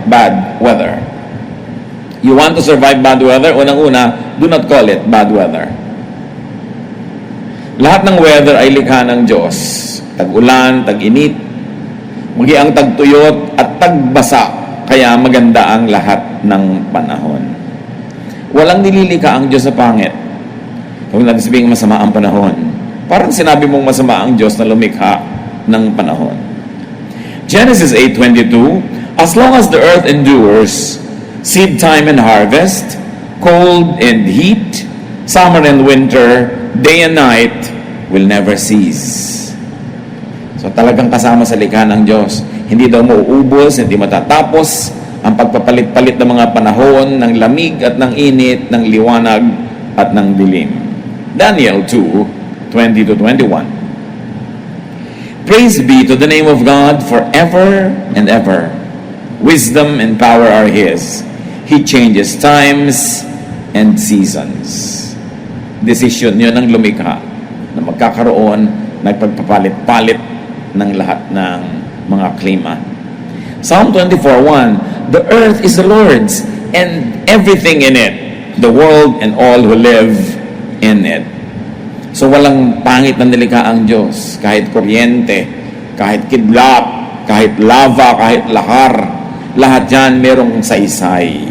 bad weather. You want to survive bad weather? Unang-una, do not call it bad weather. Lahat ng weather ay likha ng Diyos. Tag-ulan, tag-init, magiang tagtuyot at tagbasa. Kaya maganda ang lahat ng panahon. Walang nililika ang Diyos sa pangit. Huwag natin sabihing masama ang panahon. Parang sinabi mong masama ang Diyos na lumikha ng panahon. Genesis 8:22, as long as the earth endures, seed time and harvest, cold and heat, summer and winter, day and night will never cease. So talagang kasama sa likha ng Diyos. Hindi daw mauubos, hindi matatapos ang pagpapalit-palit ng mga panahon, ng lamig at ng init, ng liwanag at ng dilim. Daniel 2:20-21. Praise be to the name of God forever and ever. Wisdom and power are His. He changes times and seasons. Desisyon yun ng lumikha na magkakaroon, nagpagpapalit-palit ng lahat ng mga klima. Psalm 24:1, the earth is the Lord's and everything in it, the world and all who live in it. So walang pangit na nilikha ang Diyos. Kahit kuryente, kahit kidlat, kahit lava, kahit lahar, lahat yan merong saysay.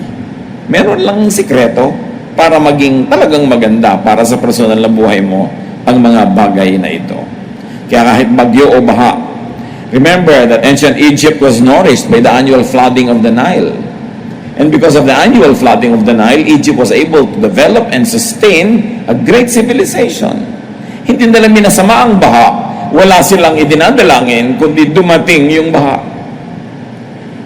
Meron lang sikreto para maging talagang maganda para sa personal na buhay mo ang mga bagay na ito. Kaya kahit bagyo o baha, remember that ancient Egypt was nourished by the annual flooding of the Nile. And because of the annual flooding of the Nile, Egypt was able to develop and sustain a great civilization. Hindi nila minasama ang baha. Wala silang idinadalangin, kundi dumating yung baha.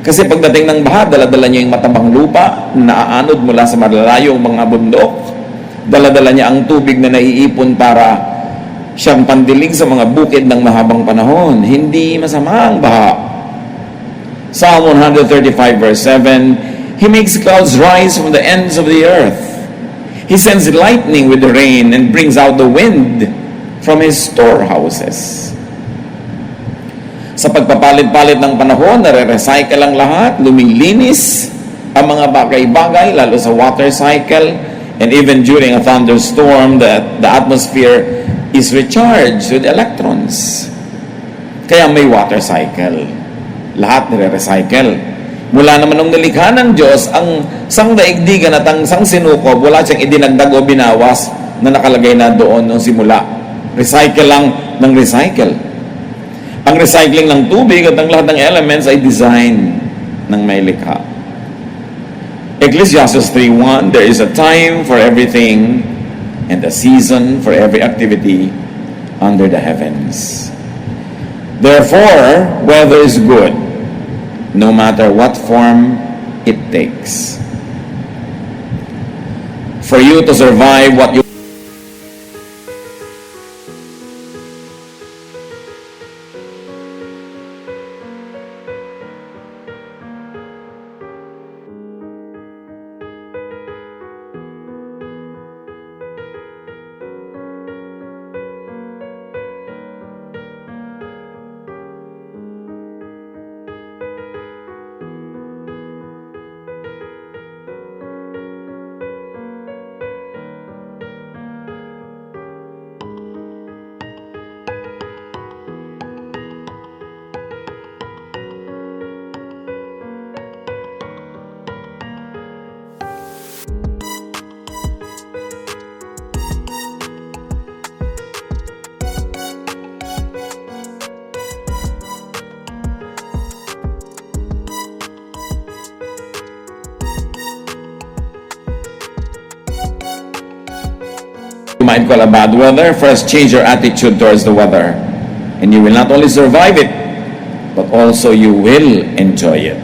Kasi pagdating ng baha, dala-dala niya yung matabang lupa, naaanod mula sa malalayong mga bundok. Dala-dala niya ang tubig na naiipon para siyang pandilig sa mga bukid ng mahabang panahon. Hindi masama ang baha. Psalm 135 verse 7, He makes clouds rise from the ends of the earth. He sends lightning with the rain and brings out the wind from His storehouses. Sa pagpapalit-palit ng panahon, nare-recycle ang lahat, lumilinis ang mga bagay-bagay, lalo sa water cycle, and even during a thunderstorm, the atmosphere is recharged with electrons. Kaya may water cycle. Lahat nare-recycle. Mula naman nung nilikha ng Diyos, ang sangdaigdigan at ang sangsinukob, wala siyang idinagdag o binawas na nakalagay na doon nung simula. Recycle lang ng recycle. Ang recycling ng tubig at ang lahat ng elements ay design ng may likha. Ecclesiastes 3:1, there is a time for everything and a season for every activity under the heavens. Therefore, weather is good, no matter what form it takes. For you to survive what you might call a bad weather, first change your attitude towards the weather. And you will not only survive it, but also you will enjoy it.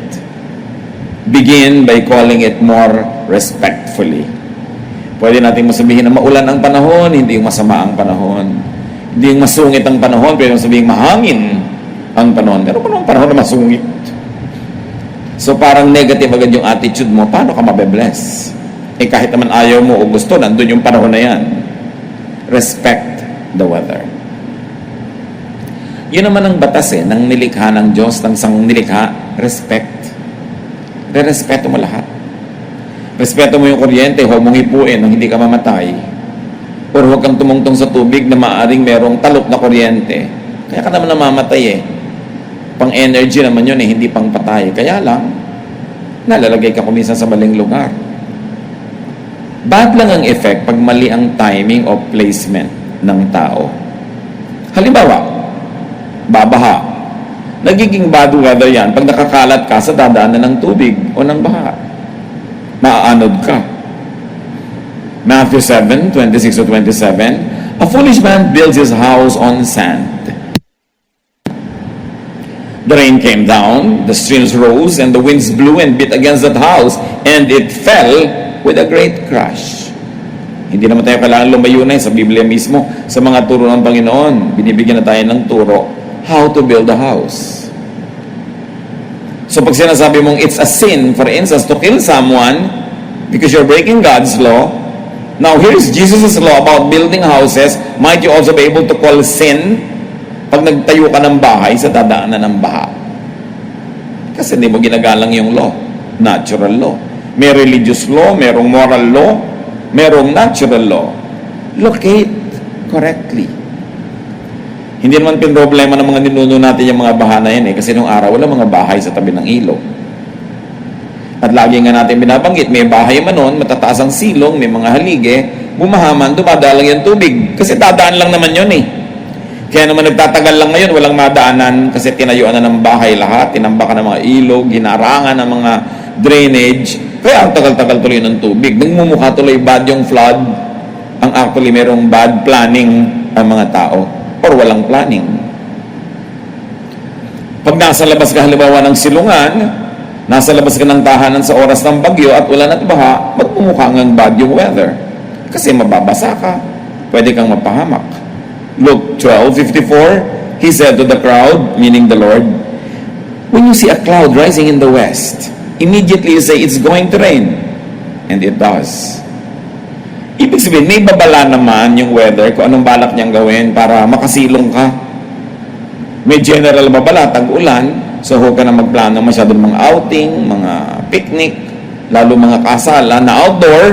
Begin by calling it more respectfully. Pwede natin masabihin na maulan ang panahon, hindi yung masama ang panahon. Hindi yung masungit ang panahon, pwede masabihin mahangin ang panahon. Pero panahon na masungit. So parang negative agad yung attitude mo, paano ka mabe-bless? Eh kahit naman ayaw mo o gusto, nandun yung panahon na yan. Respect the weather. Yun naman ang batas ng nilikha ng Diyos, ng sang nilikha, respect. Respeto mo lahat. Respeto mo yung kuryente, huwag mong hipuin nang hindi ka mamatay. Or huwag kang tumungtong sa tubig na maaaring merong talop na kuryente. Kaya ka naman namamatay eh. Pang-energy naman yun eh, hindi pang patay. Kaya lang, nalalagay ka kuminsan sa maling lugar. Bad lang ang effect pag mali ang timing o placement ng tao. Halimbawa, babaha. Nagiging bad weather yan pag nakakalat ka sa dadaanan ng tubig o ng baha. Maaanod ka. Matthew 7:26-27, a foolish man builds his house on sand. The rain came down, the streams rose, and the winds blew and beat against that house, and it fell with a great crash. Hindi naman tayo kailangan lumayo na sa Biblia mismo. Sa mga turo ng Panginoon, binibigyan na tayo ng turo how to build a house. So pag sinasabi mong it's a sin, for instance, to kill someone because you're breaking God's law, now here's Jesus' law about building houses. Might you also be able to call sin pag nagtayo ka ng bahay sa dadaanan ng baha? Kasi hindi mo ginagalang yung law, natural law. May religious law, merong moral law, merong natural law. Locate correctly. Hindi naman pinroblema ng mga ninuno natin yung mga baha na yan eh. Kasi nung araw, wala mga bahay sa tabi ng ilog. At lagi nga natin binabanggit, may bahay man nun, matataas ang silong, may mga halige, bumahaman, dumadalang yung tubig. Kasi dadaan lang naman yun eh. Kaya naman nagtatagal lang ngayon, walang madaanan kasi tinayuan na ng bahay lahat, tinambakan ng mga ilog, hinarangan ng mga drainage. Kaya ang tagal-tagal tuloy ng tubig. Nagmumukha tuloy bad yung flood. Ang actually merong bad planning ang mga tao or walang planning. Pag nasa labas ka halimbawa ng silungan, nasa labas ka ng tahanan sa oras ng bagyo at wala na't baha, magmumukha ngang bad yung weather. Kasi mababasa ka, pwede kang mapahamak. Luke 12:54, he said to the crowd, meaning the Lord, when you see a cloud rising in the west, immediately you say, it's going to rain. And it does. Ibig sabihin, may babala naman yung weather kung anong balak niyang gawin para makasilong ka. May general babala, tag-ulan, so huwag ka na magplano masyadong mga outing, mga picnic, lalo mga kasala na outdoor,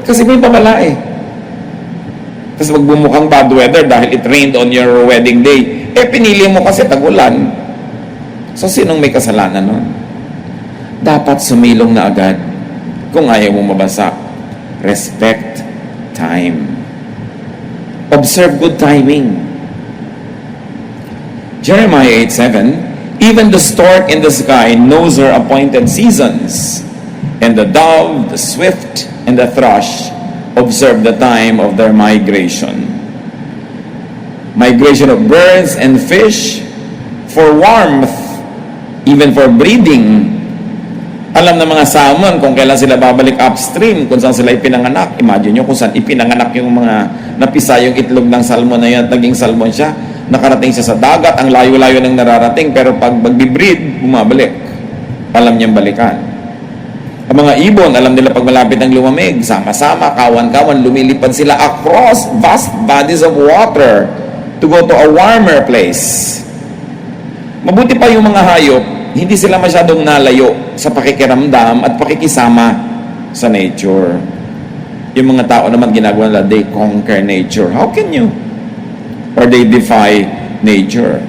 kasi may babala eh. Tapos magbumukhang bad weather dahil it rained on your wedding day. Eh, pinili mo kasi tag-ulan. So, sinong may kasalanan nun? Dapat sumilong na agad kung ayaw mo mabasa. Respect time. Observe good timing. Jeremiah 8:7, even the stork in the sky knows her appointed seasons, and the dove, the swift, and the thrush observe the time of their migration. Migration of birds and fish for warmth, even for breeding. Alam ng mga salmon kung kailan sila babalik upstream, kung saan sila ipinanganak. Imagine nyo kung saan ipinanganak yung mga napisa yung itlog ng salmon na yan at naging salmon siya. Nakarating siya sa dagat, ang layo-layo ng nararating, pero pag magbibreed, bumabalik. Alam niyang balikan. Ang mga ibon, alam nila pag malapit ng lumamig, sama-sama, kawan-kawan, lumilipad sila across vast bodies of water to go to a warmer place. Mabuti pa yung mga hayop, hindi sila masyadong nalayo sa pakikiramdam at pakikisama sa nature. Yung mga tao naman ginagawa nila, they conquer nature. How can you? Or they defy nature.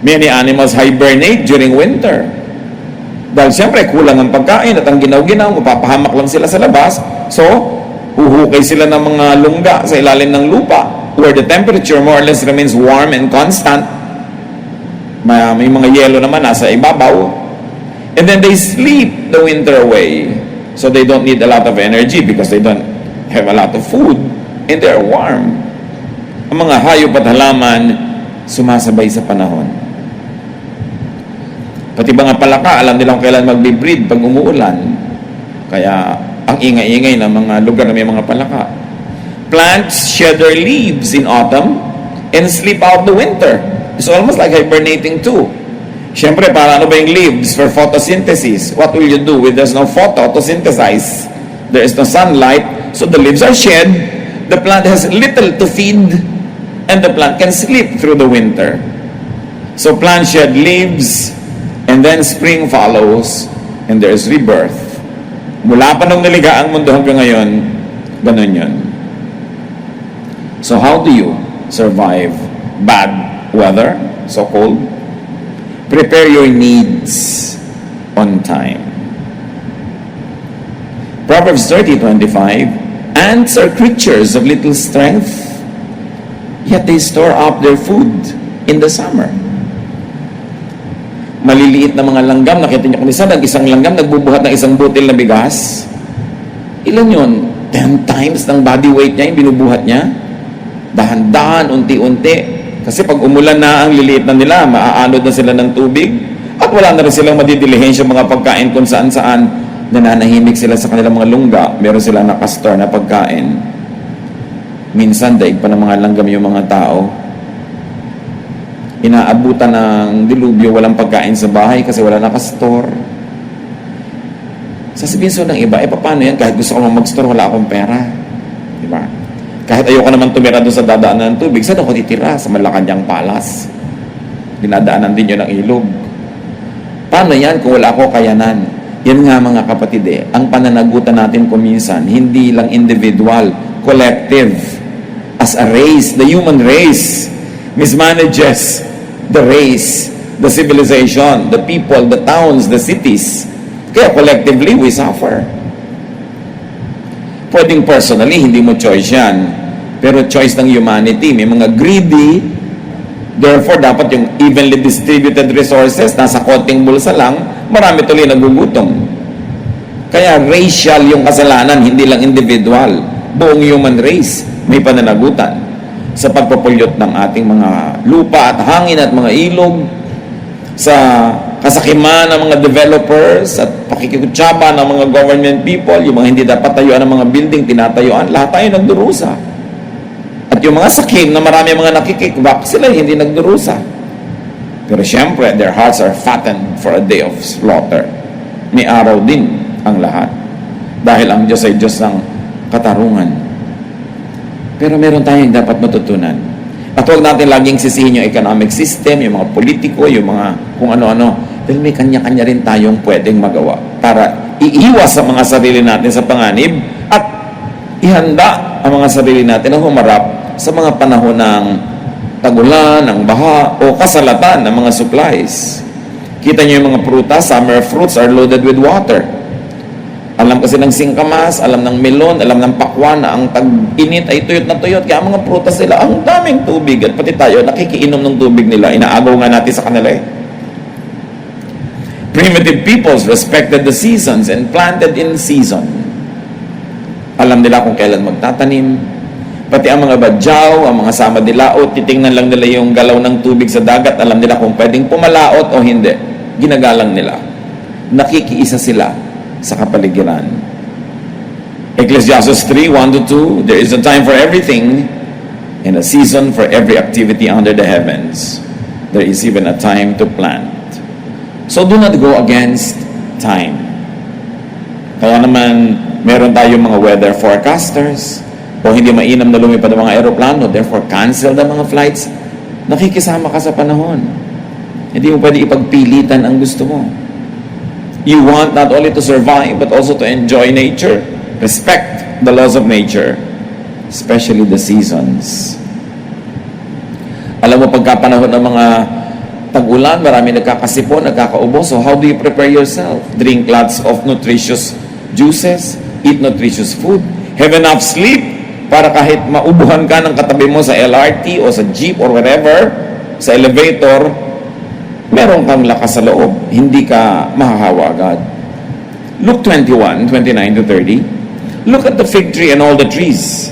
Many animals hibernate during winter. Dahil siyempre, kulang ang pagkain at ang ginaw-ginaw, mapapahamak lang sila sa labas. So, huhukay sila ng mga lungga sa ilalim ng lupa where the temperature more or less remains warm and constant. May mga yelo naman nasa ibabaw. And then they sleep the winter away. So they don't need a lot of energy because they don't have a lot of food and they're warm. Ang mga hayop at halaman sumasabay sa panahon. Pati mga palaka, alam nilang kailan magbe-breed pag umuulan. Kaya ang ingay-ingay ng mga lugar na may mga palaka. Plants shed their leaves in autumn and sleep out the winter. It's almost like hibernating too. Siyempre, para ano ba yung leaves? For photosynthesis. What will you do when there's no photo to synthesize? There is no sunlight, so the leaves are shed. The plant has little to feed, and the plant can sleep through the winter. So plants shed leaves, and then spring follows, and there is rebirth. Mula pa nung naliga ang mundo hanggang ngayon, ganun yun. So how do you survive bad weather, so cold? Prepare your needs on time. Proverbs 30:25, ants are creatures of little strength, yet they store up their food in the summer. Maliliit na mga langgam, nakita niyo kung isang langgam nagbubuhat ng isang butil na bigas. Ilan yun? 10 times ng body weight niya yung binubuhat niya. Dahan-dahan, unti-unti. Kasi pag umulan na ang liliit na nila, maaanod na sila ng tubig. At wala na rin silang madidilihensya mga pagkain kung saan-saan. Nananahimik sila sa kanilang mga lungga. Meron silang nakastore na pagkain. Minsan, daig pa ng mga langgam yung mga tao. Inaabutan ng dilubyo, walang pagkain sa bahay kasi wala nakastore. Sasabihin so ng iba, paano yan? Kahit gusto ko mag-store, wala akong pera. Diba? Kahit ayoko naman tumira doon sa dadaanan ng tubig, saan ako titira? Sa Malacanang Palace. Dinadaanan din yun ng ilog. Paano yan kung wala ako kayanan? Yan nga mga kapatid ang pananagutan natin kuminsan, hindi lang individual, collective. As a race, the human race mismanages the race, the civilization, the people, the towns, the cities. Kaya collectively, we suffer. Pwedeng personally, hindi mo choice yan. Pero choice ng humanity. May mga greedy, therefore, dapat yung evenly distributed resources, nasa konting bulsa lang, marami tuloy nagugutom. Kaya racial yung kasalanan, hindi lang individual. Buong human race, may pananagutan sa pagpapulyot ng ating mga lupa at hangin at mga ilog, sa kasakiman ng mga developers at pakikikutsaba ng mga government people, yung mga hindi dapat tayuan ng mga building, tinatayuan, lahat tayo nagdurusa. At yung mga sakim na marami mga nakikikbak, sila hindi nagdurusa. Pero syempre, their hearts are fattened for a day of slaughter. May araw din ang lahat. Dahil ang Diyos ay Diyos ng katarungan. Pero meron tayong dapat matutunan. At huwag natin laging sisihin yung economic system, yung mga politiko, yung mga kung ano-ano. Dahil may kanya-kanya rin tayong pwedeng magawa para iiwas sa mga sarili natin sa panganib at ihanda ang mga sarili natin na humarap sa mga panahon ng tagulan, ng baha, o kasalatan ng mga supplies. Kita niyo yung mga prutas, summer fruits are loaded with water. Alam kasi ng singkamas, alam ng melon, alam ng pakwan na ang tag-init ay tuyot na tuyot. Kaya mga prutas nila, ang daming tubig. At pati tayo, nakikiinom ng tubig nila. Inaagaw nga natin sa kanila Primitive peoples respected the seasons and planted in season. Alam nila kung kailan magtatanim. Pati ang mga badyaw, ang mga sama dilaot, titingnan lang nila yung galaw ng tubig sa dagat. Alam nila kung pwedeng pumalaot o hindi. Ginagalang nila. Nakikiisa sila sa kapaligiran. Ecclesiastes 3:1-2, there is a time for everything and a season for every activity under the heavens. There is even a time to plant. So do not go against time. Kaya naman meron tayong mga weather forecasters o hindi mainam na lumipad ang mga aeroplano, therefore cancel the mga flights. Nakikisama ka sa panahon. Hindi mo pwede ipagpilitan ang gusto mo. You want not only to survive, but also to enjoy nature. Respect the laws of nature, especially the seasons. Alam mo, pagkapanahon ng mga tag-ulan, marami nagkakasipon, nagkakaubo. So how do you prepare yourself? Drink lots of nutritious juices, eat nutritious food, have enough sleep, para kahit maubuhan ka ng katabi mo sa LRT o sa jeep or wherever, sa elevator, meron kang lakas sa loob, hindi ka mahahawa agad. Luke 21:29-30. Look at the fig tree and all the trees.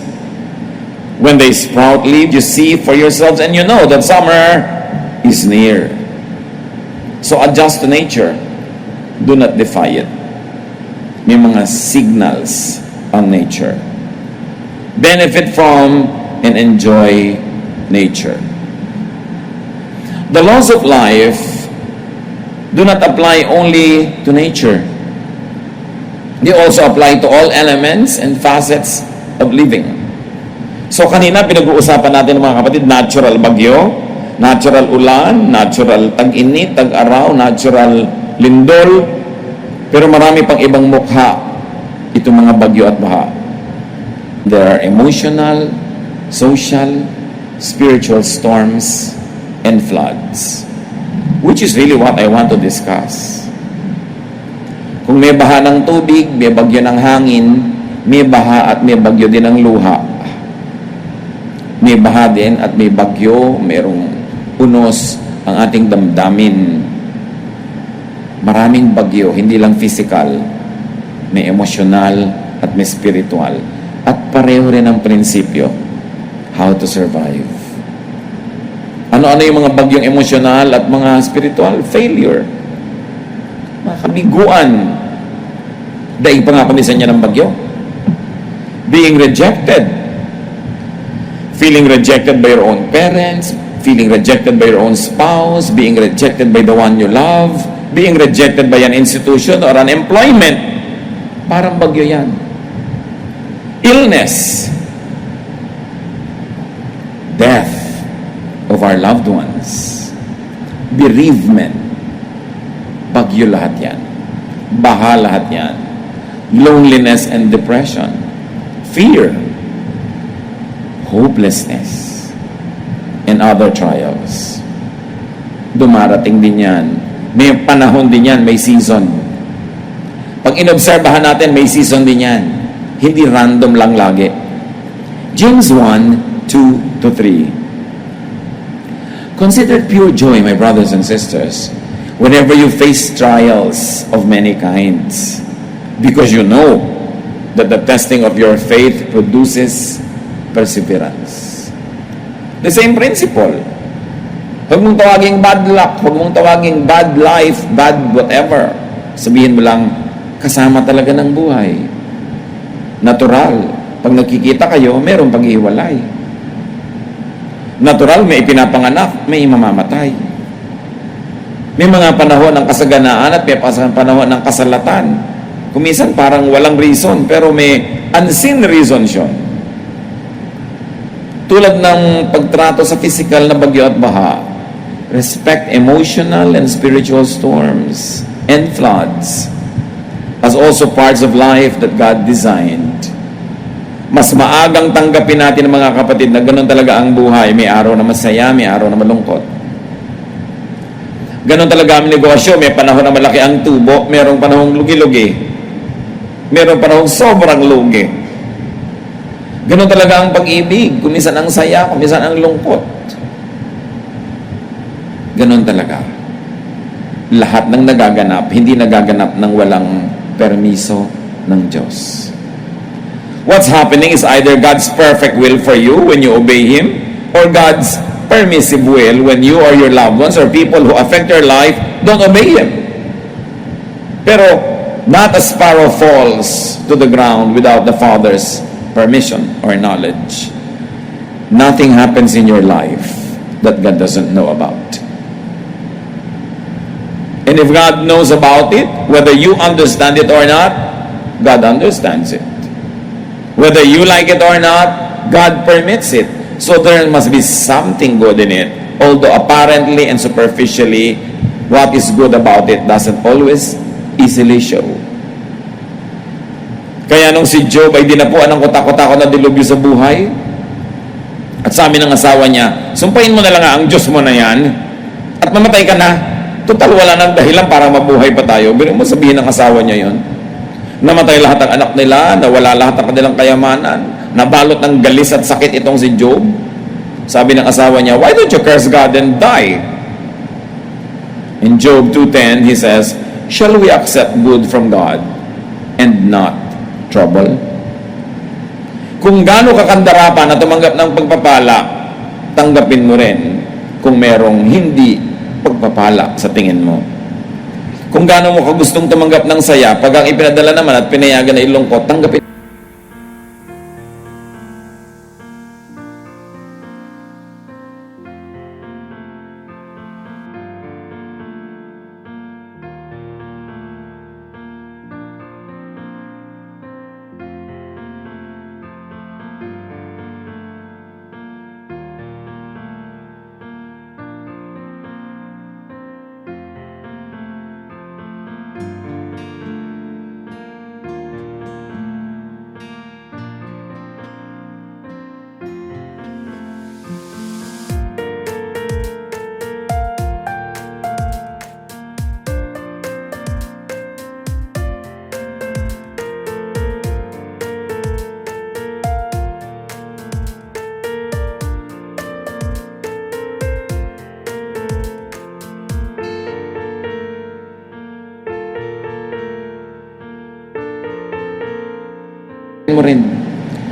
When they sprout leaves, you see for yourselves, and you know that summer is near. So adjust to nature. Do not defy it. May mga signals ang nature. Benefit from and enjoy nature. The laws of life do not apply only to nature. They also apply to all elements and facets of living. So kanina pinag-uusapan natin mga kapatid, natural bagyo, natural ulan, natural tag-init, tag-araw, natural lindol, Pero marami pang ibang mukha itong mga bagyo at baha. There are emotional, social, spiritual storms, and floods, which is really what I want to discuss. Kung may baha ng tubig, may bagyo ng hangin, may baha at may bagyo din ng luha. May baha din at may bagyo, mayroong unos ang ating damdamin. Maraming bagyo, hindi lang physical, may emotional at may spiritual. At pareho rin ang prinsipyo, how to survive. Ano-ano yung mga bagyong emosyonal at mga spiritual? Failure. Mga kabiguan. Daig pa nga kumisan niya ng bagyo. Being rejected. Feeling rejected by your own parents, feeling rejected by your own spouse, being rejected by the one you love, being rejected by an institution or an employment. Parang bagyo yan. Illness. Death of our loved ones. Bereavement. Bagyo lahat yan. Baha lahat yan. Loneliness and depression. Fear. Hopelessness. And other trials. Dumarating din yan. May panahon din yan, may season. Pag inobserbahan natin, may season din yan. Hindi random lang lagi. James 1, 2-3. Consider pure joy, my brothers and sisters, whenever you face trials of many kinds, because you know that the testing of your faith produces perseverance. The same principle. Huwag mong tawaging bad luck, huwag mong tawaging bad life, bad whatever. Sabihin mo lang, kasama talaga ng buhay. Natural. Pag nakikita kayo, mayroong paghihiwalay. Natural, may ipinapanganak, may mamamatay. May mga panahon ng kasaganaan at may panahon ng kasalatan. Kumisan parang walang reason, pero may unseen reason siya. Tulad ng pagtrato sa physical na bagyo at baha, respect emotional and spiritual storms and floods as also parts of life that God designed. Mas maagang tanggapin natin mga kapatid na ganun talaga ang buhay. May araw na masaya, may araw na malungkot. Ganun talaga ang negosyo. May panahon na malaki ang tubo, mayroong panahong lugi-lugi. Mayroong panahong sobrang lugi. Ganun talaga ang pag-ibig. Kumisan ang saya, kumisan ang lungkot. Ganun talaga. Lahat ng nagaganap, hindi nagaganap ng walang permiso ng Diyos. What's happening is either God's perfect will for you when you obey Him, or God's permissive will when you or your loved ones or people who affect your life don't obey Him. Pero not a sparrow falls to the ground without the Father's permission or knowledge. Nothing happens in your life that God doesn't know about. And if God knows about it, whether you understand it or not, God understands it. Whether you like it or not, God permits it. So there must be something good in it. Although apparently and superficially, what is good about it doesn't always easily show. Kaya nung si Job ay dinapuan ng kutakot-takot na dilubyo sa buhay, at sabi ng asawa niya, sumpahin mo na lang ang Diyos mo na yan, at mamatay ka na. Total, wala nang dahilan para mabuhay pa tayo. Pero mo sabihin ng asawa niya yon. Namatay lahat ng anak nila, nawala lahat ng kanilang kayamanan, nabalot ng galis at sakit itong si Job. Sabi ng asawa niya, why don't you curse God and die? In Job 2:10, he says, shall we accept good from God and not trouble? Kung gaano kakandara pa na tumanggap ng pagpapala, tanggapin mo rin kung merong hindi pagpapala sa tingin mo. Kung gaano mo kagustong tumanggap ng saya, pag ang ipinadala naman at pinayagan na ilungkot, tanggapin. mo rin.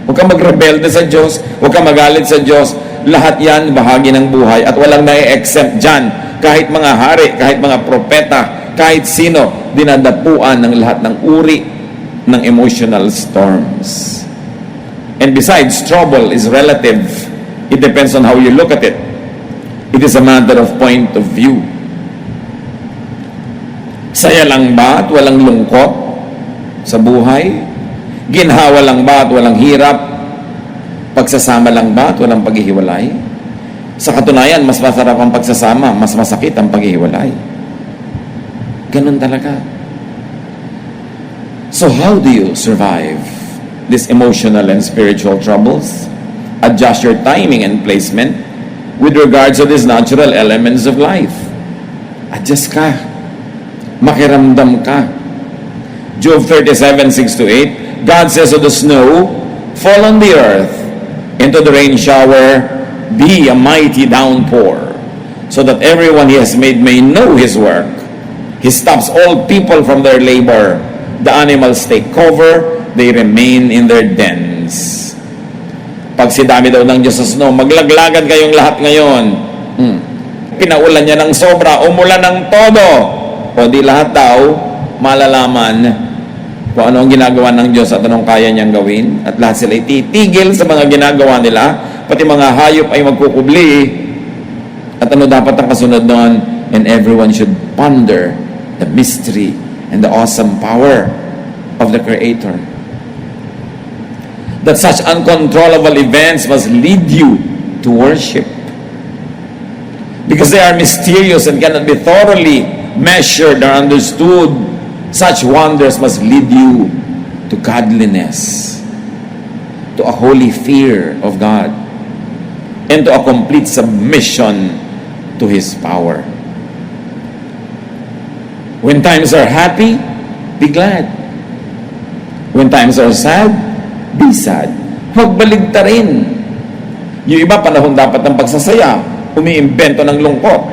Huwag kang magrebelde sa Diyos, huwag kang magalit sa Diyos. Lahat yan bahagi ng buhay at walang na-exempt dyan. Kahit mga hari, kahit mga propeta, kahit sino, dinadapuan ng lahat ng uri ng emotional storms. And besides, trouble is relative. It depends on how you look at it. It is a matter of point of view. Saya lang ba at walang lungkot sa buhay? Ginhawa lang ba at walang hirap? Pagsasama lang ba at walang paghihiwalay? Sa katunayan, mas masarap ang pagsasama, mas masakit ang paghihiwalay. Ganun talaga. So how do you survive these emotional and spiritual troubles? Adjust your timing and placement with regards to these natural elements of life. Adjust ka. Makiramdam ka. Job 37:6-8, God says to the snow, fall on the earth, and to the rain shower, be a mighty downpour, so that everyone he has made may know his work. He stops all people from their labor. The animals take cover, they remain in their dens. Pag sidami daw ng Diyos sa snow, maglaglagan kayong lahat ngayon. Pinaulan niya ng sobra, umulan ng todo. O di lahat daw, malalaman kung ano ang ginagawa ng Diyos at anong kaya niyang gawin. At lahat sila ititigil sa mga ginagawa nila, pati mga hayop ay magkukubli. At ano dapat ang kasunod doon? And everyone should ponder the mystery and the awesome power of the Creator. That such uncontrollable events must lead you to worship. Because they are mysterious and cannot be thoroughly measured or understood, such wonders must lead you to godliness, to a holy fear of God, and to a complete submission to His power. When times are happy, be glad. When times are sad, be sad. Huwag baligtarin. Yung iba, panahon dapat ng pagsasaya, umiimbento ng lungkot.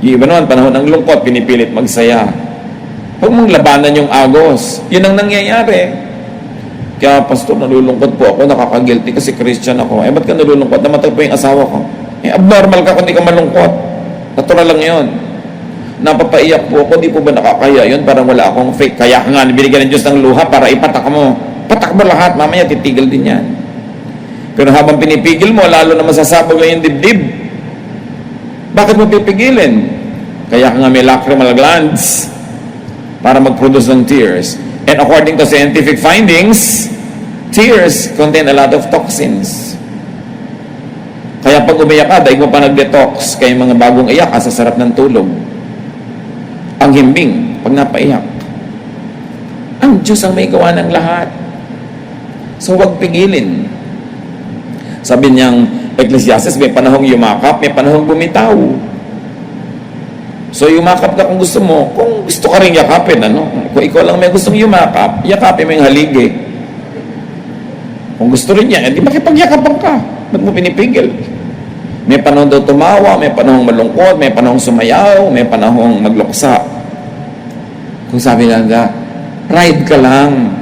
Yung iba naman, panahon ng lungkot, pinipilit magsaya. Huwag mong labanan yung agos. Yun ang nangyayari. Kaya, Pastor, nalulungkot po ako, nakaka-guilty kasi Christian ako. Ba't ka nalulungkot? Namatay po yung asawa ko. Abnormal ka kung di ka malungkot. Natural lang yun. Napapaiyak po ako, di po ba nakakaya yun? Parang wala akong fake. Kaya nga, binigyan ng Diyos ng luha para ipatak mo. Patak mo lahat, mamaya titigil din yan. Pero habang pinipigil mo, lalo na masasabog ang yung dibdib. Bakit mo pipigilin? Kaya nga may lacrimal glands para mag-produce ng tears. And according to scientific findings, tears contain a lot of toxins. Kaya pag umiyak ka, daig mo pa nag-detox, kaya mga bagong iyak ka sa sarap ng tulog. Ang himbing, pag napaiyak. Ang Diyos ang may gawa ng lahat. So huwag pigilin. Sabi niyang Ecclesiastes, may panahong yumakap, may panahong bumitaw. So yumakap ka kung gusto mo. Kung gusto ka rin yakapin, ano? Kung ikaw lang may gustong yumakap, yakapin mo yung haligi. Kung gusto rin niya, di makipagyakapan ka. Ba't mo pinipigil? May panahon daw tumawa, may panahong malungkot, may panahong sumayaw, may panahong magluksa. Kung sabi lang ka, ride ka lang.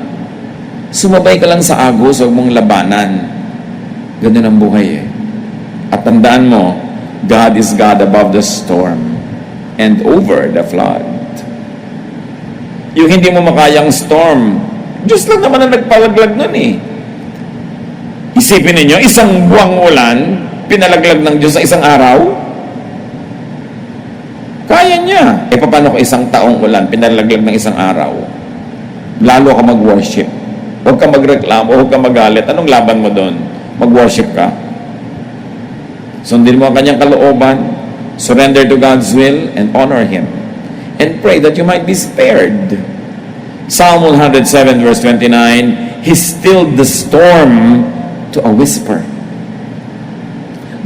Sumabay ka lang sa agos, huwag mong labanan. Ganun ang buhay eh. At tandaan mo, God is God above the storm and over the flood. Yung hindi mo makayang storm, Diyos lang naman ang nagpalaglag nun eh. Isipin ninyo, isang buwang ulan, pinalaglag ng Diyos sa isang araw? Kaya niya. Paano kung isang taong ulan, pinalaglag ng isang araw? Lalo ka mag-worship. Huwag ka magreklamo, huwag ka magalit. Anong laban mo doon? Mag-worship ka. Sundin mo ang kanyang kalooban, surrender to God's will, and honor Him. And pray that you might be spared. Psalm 107 verse 29, He stilled the storm to a whisper.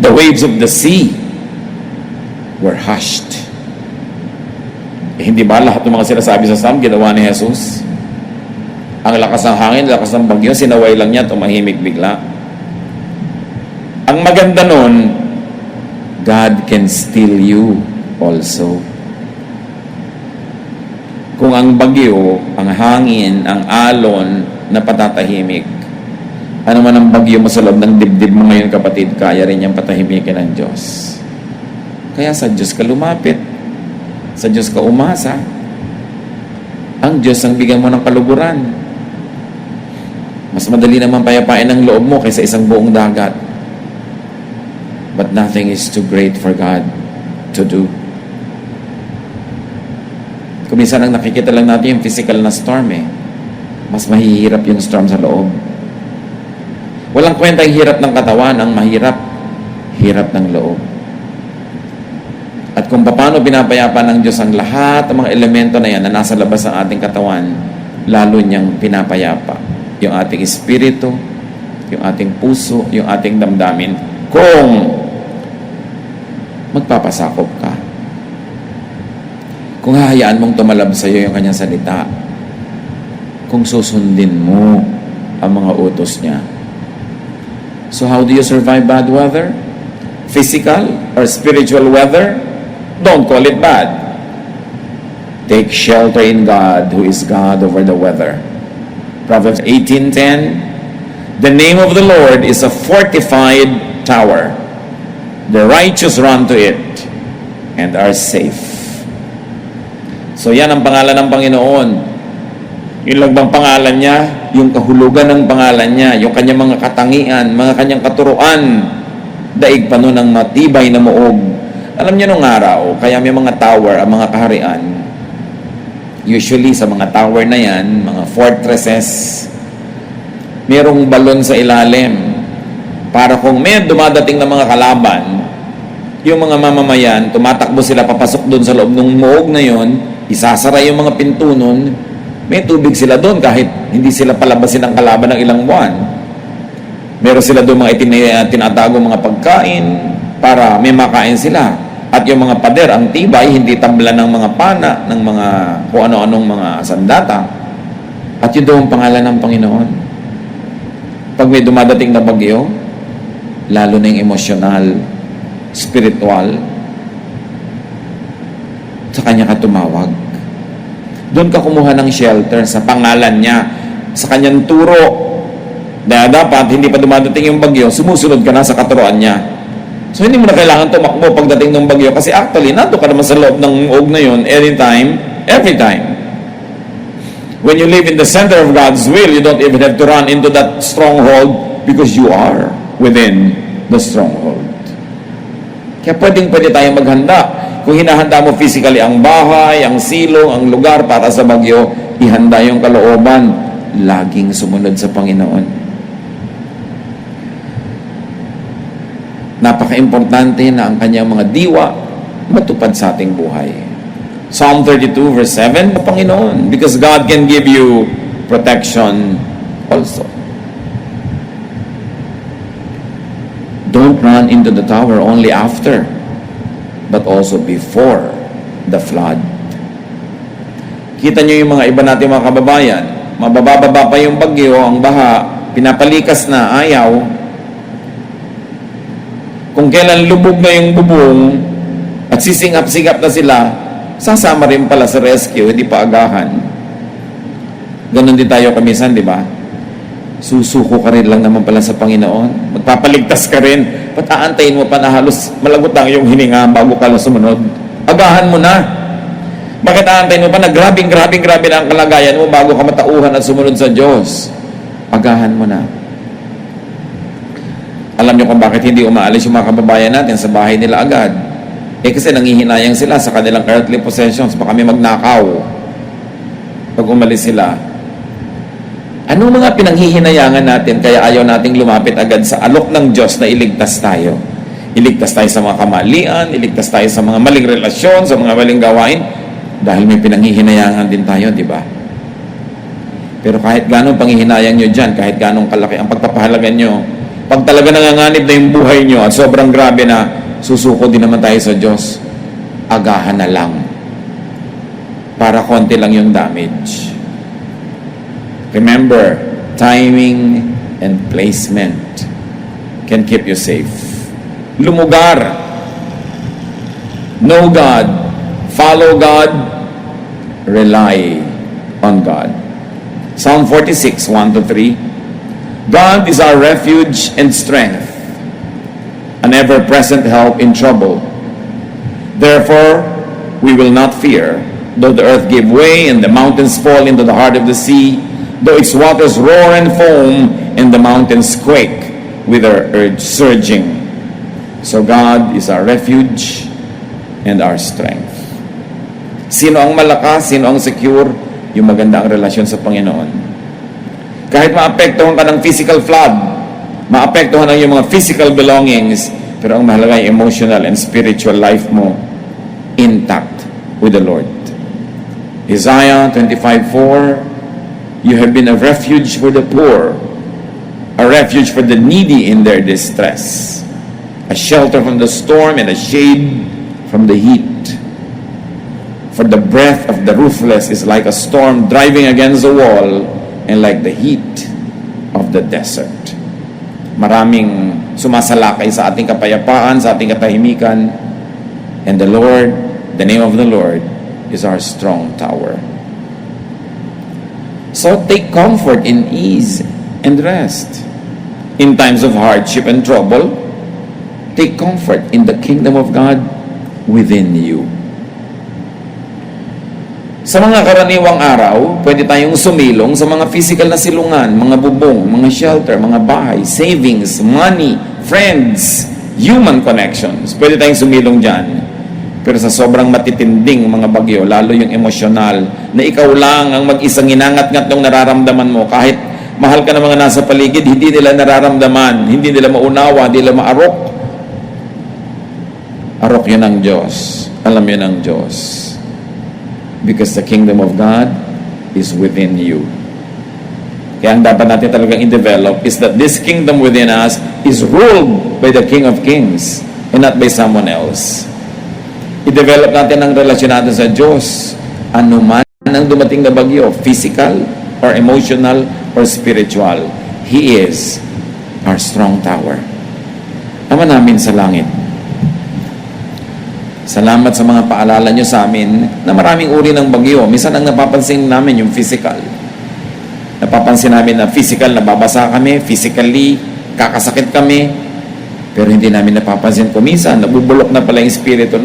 The waves of the sea were hushed. Hindi ba lahat ng mga sinasabi sa Psalm ginawa ni Jesus? Ang lakas ng hangin, lakas ng bagyo, sinaway lang niya, tumahimik bigla. Ang maganda nun, God can still you also. Kung ang bagyo, ang hangin, ang alon, na patatahimik. Ano man ang bagyo mo sa loob ng dibdib mo ngayon, kapatid, kaya rin niyang patahimikin ng Diyos. Kaya sa Diyos ka lumapit. Sa Diyos ka umasa. Ang Diyos ang bigyan mo ng kaluguran. Mas madali naman payapain ang loob mo kaysa isang buong dagat. But nothing is too great for God to do. Kung minsan ang nakikita lang natin yung physical na storm mas mahihirap yung storm sa loob. Walang kwenta yung hirap ng katawan, ang mahirap, hirap ng loob. At kung paano pinapayapa ng Diyos ang lahat ng mga elemento na yan na nasa labas ng ating katawan, lalo niyang pinapayapa yung ating espiritu, yung ating puso, yung ating damdamin, kung magpapasakop ka. Kung hahayaan mong tumalab sa iyo yung kanyang salita, kung susundin mo ang mga utos niya. So how do you survive bad weather? Physical or spiritual weather? Don't call it bad. Take shelter in God, who is God over the weather. Proverbs 18:10, the name of the Lord is a fortified tower. The righteous run to it and are safe. So yan ang pangalan ng Panginoon. Yun lang bang pangalan niya? Yung kahulugan ng pangalan niya, yung kanyang mga katangian, mga kanyang katuruan, daig pa nun ang matibay na muog. Alam niyo nung araw, kaya may mga tower, ang mga kaharian, usually sa mga tower na yan, mga fortresses, merong balon sa ilalim. Para kung may dumadating na mga kalaban, yung mga mamamayan, tumatakbo sila papasok doon sa loob ng muog na yon, isasara yung mga pinto nun, may tubig sila doon kahit hindi sila palabasin ng kalaban ng ilang buwan. Meron sila doon mga tinatago mga pagkain para may makain sila. At yung mga pader, ang tibay, hindi tabla ng mga pana, ng mga kung ano-anong mga sandata. At yun daw ang pangalan ng Panginoon. Pag may dumadating na bagyo, lalo na yung emosyonal, spiritual, sa kanya ka tumawag. Doon ka kumuha ng shelter sa pangalan niya, sa kanyang turo. Dahil dapat, hindi pa dumadating yung bagyo, sumusunod ka na sa katuroan niya. So, hindi mo na kailangan tumakbo pagdating ng bagyo kasi actually, nato ka naman sa loob ng uog na yun, anytime, every time. When you live in the center of God's will, you don't even have to run into that stronghold because you are within the stronghold. Kaya pwede tayong maghanda. Kung hinahanda mo physically ang bahay, ang silong, ang lugar para sa bagyo, ihanda yung kalooban, laging sumunod sa Panginoon. Napaka-importante na ang kanyang mga diwa matupad sa ating buhay. Psalm 32 verse 7, Panginoon, because God can give you protection also. Don't run into the tower only after, but also before the flood. Kita nyo yung mga iba natin mga kababayan, mabababa pa yung bagyo, ang baha, pinapalikas na, ayaw. Kung kailan lubog na yung bubong at sisingap-sigap na sila, sasama rin pala sa rescue, hindi pa agahan. Ganon din tayo kamisan, di ba? Susuko ka rin lang naman pala sa Panginoon. Magpapaligtas ka rin. Ba't aantayin mo pa na halos malagot lang yung hininga bago ka lang sumunod? Agahan mo na. Bakit aantayin mo pa na grabe na ang kalagayan mo bago ka matauhan at sumunod sa Diyos? Agahan mo na. Alam niyo kung bakit hindi umaalis yung mga kababayan natin sa bahay nila agad? Kasi nangihinayang sila sa kanilang earthly possessions. Baka may magnakaw pag umalis sila. Anong mga pinanghihinayangan natin kaya ayaw nating lumapit agad sa alok ng Diyos na iligtas tayo? Iligtas tayo sa mga kamalian, iligtas tayo sa mga maling relasyon, sa mga maling gawain, dahil may pinanghihinayangan din tayo, di ba? Pero kahit ganong panghihinayang nyo dyan, kahit ganong kalaki ang pagpapahalagan nyo, pag talaga nanganganib na yung buhay nyo at sobrang grabe na, susuko din naman tayo sa Diyos, agahan na lang. Para konti lang yung damage. Remember, timing and placement can keep you safe. Lumugar. Know God. Follow God. Rely on God. Psalm 46, 1-3. God is our refuge and strength, an ever-present help in trouble. Therefore, we will not fear, though the earth give way and the mountains fall into the heart of the sea, though its waters roar and foam and the mountains quake with their surging. So God is our refuge and our strength. Sino ang malakas? Sino ang secure? Yung maganda ang relasyon sa Panginoon. Kahit maapektuhan ka ng physical flood, maapektuhan ang iyong mga physical belongings, pero ang mahalaga ay emotional and spiritual life mo intact with the Lord. Isaiah 25:4, you have been a refuge for the poor, a refuge for the needy in their distress, a shelter from the storm and a shade from the heat. For the breath of the ruthless is like a storm driving against the wall, and like the heat of the desert. Maraming sumasalakay sa ating kapayapaan, sa ating katahimikan, and the Lord, the name of the Lord, is our strong tower. So take comfort in ease and rest. In times of hardship and trouble, take comfort in the kingdom of God within you. Sa mga karaniwang araw, pwede tayong sumilong sa mga physical na silungan, mga bubong, mga shelter, mga bahay, savings, money, friends, human connections. Pwede tayong sumilong dyan. Pero sa sobrang matitinding mga bagyo, lalo yung emosyonal, na ikaw lang ang mag-isang inangat-ngat ng nararamdaman mo, kahit mahal ka ng mga nasa paligid, hindi nila nararamdaman, hindi nila maunawa, hindi nila maarok. Arok yun ang Diyos. Alam yun ang Diyos. Because the kingdom of God is within you. Kaya ang dapat natin talagang i-develop is that this kingdom within us is ruled by the King of Kings and not by someone else. I-develop natin ang relasyon natin sa Diyos. Ano man ang dumating na bagyo, physical or emotional or spiritual, He is our strong tower. Ama namin sa langit, salamat sa mga paalala nyo sa amin na maraming uri ng bagyo. Minsan ang napapansin namin yung physical. Napapansin namin na physical, nababasa kami, physically, kakasakit kami. Pero hindi namin napapansin ko minsan, nabubulok na pala yung espiritu